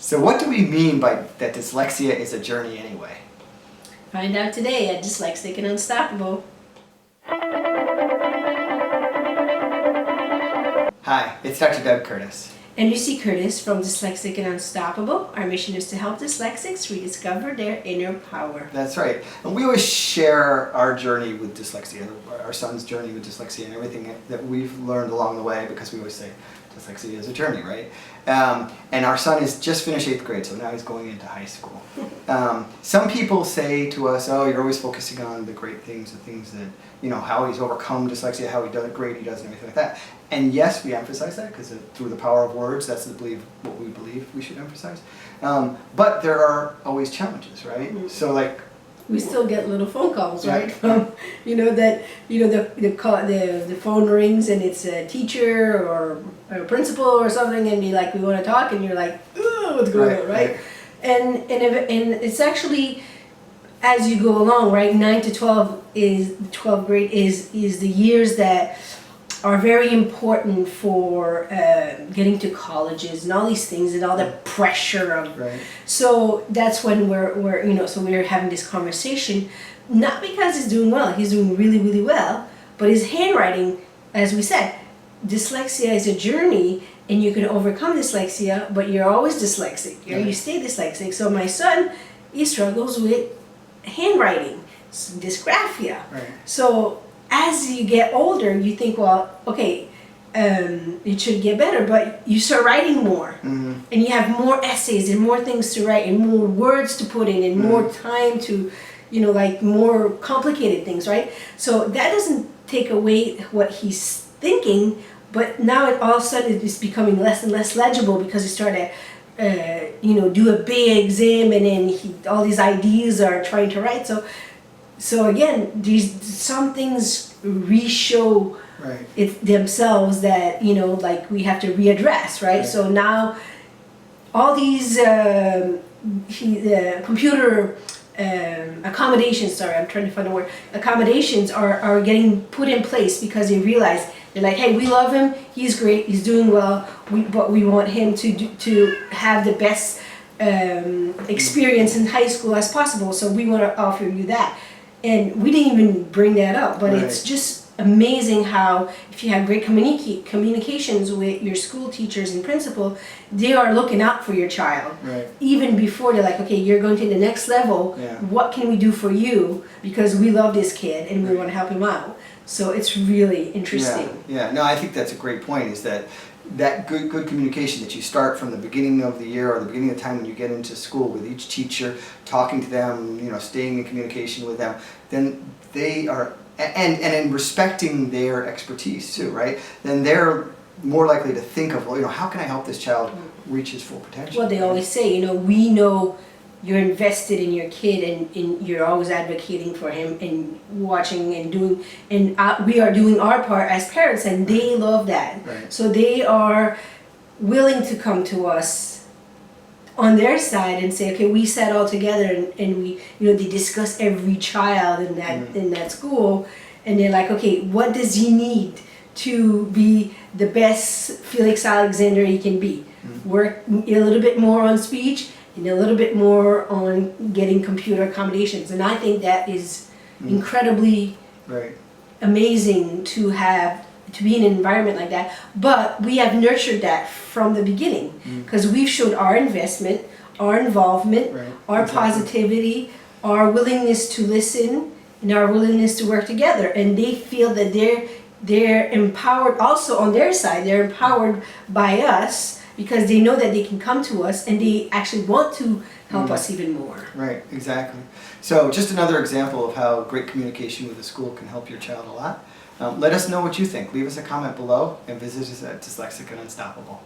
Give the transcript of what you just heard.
So what do we mean by that dyslexia is a journey anyway? Find out today at Dyslexic and Unstoppable. Hi, it's Dr. Doug Curtis. And Lucy Curtis from Dyslexic and Unstoppable. Our mission is to help dyslexics rediscover their inner power. That's right. And we always share our journey with dyslexia, our son's journey with dyslexia and everything that we've learned along the way, because we always say dyslexia is a journey, right? And our son has just finished 8th grade, so now he's going into high school. Some people say to us, oh, you're always focusing on the great things, the things that, you know, how he's overcome dyslexia, how he does great he does, and everything like that. And yes, we emphasize that because through the power of words, that's what we believe we should emphasize. But there are always challenges, right? Mm-hmm. So like, we still get little phone calls, right? From the phone rings and it's a teacher or a principal or something, and be like, we want to talk, and you're like, oh, what's going on, right? And it's actually, as you go along, right? 9 to 12 is 12th grade is the years that are very important for getting to colleges and all these things and all the pressure of. Right. So that's when we're having this conversation, not because he's doing well, he's doing really, really well, but his handwriting, as we said, dyslexia is a journey, and you can overcome dyslexia, but you're always dyslexic. You stay dyslexic. So my son, he struggles with handwriting, dysgraphia. Right. So as you get older, you think, well, okay, it should get better, but you start writing more, mm-hmm. and you have more essays and more things to write and more words to put in and mm-hmm. more time to, like more complicated things, right? So that doesn't take away what he's thinking, but now all of a sudden it's becoming less and less legible because he started do a big exam, and then all these ideas are trying to write. So again, some things re-show it themselves that, like we have to readdress, right? So now all these computer accommodations, I'm trying to find the word, accommodations are getting put in place because they realize, they're like, hey, we love him, he's great, he's doing well, but we want him to have the best experience in high school as possible, so we want to offer you that. And we didn't even bring that up, but it's just amazing how if you have great communications with your school teachers and principal, they are looking out for your child. Right. Even before they're like, okay, you're going to the next level, what can we do for you? Because we love this kid and we want to help him out. So it's really interesting. Yeah, no, I think that's a great point, is that good communication that you start from the beginning of the year or the beginning of the time when you get into school with each teacher, talking to them, staying in communication with them, then they are, and respecting their expertise too, right? Then they're more likely to think of, well, how can I help this child reach his full potential? Well, they always say, we know you're invested in your kid, and you're always advocating for him and watching and doing, and we are doing our part as parents, and they love that. Right. So they are willing to come to us on their side and say, okay, we sat all together and we, they discuss every child in that school, and they're like, okay, what does he need to be the best Felix Alexander he can be? Work a little bit more on speech, and a little bit more on getting computer accommodations. And I think that is incredibly amazing to be in an environment like that. But we have nurtured that from the beginning, because we've showed our investment, our involvement, our positivity, our willingness to listen, and our willingness to work together. And they feel that they're empowered also on their side. They're empowered by us, because they know that they can come to us and they actually want to help us even more. Right, exactly. So just another example of how great communication with the school can help your child a lot. Let us know what you think. Leave us a comment below and visit us at Dyslexic and Unstoppable.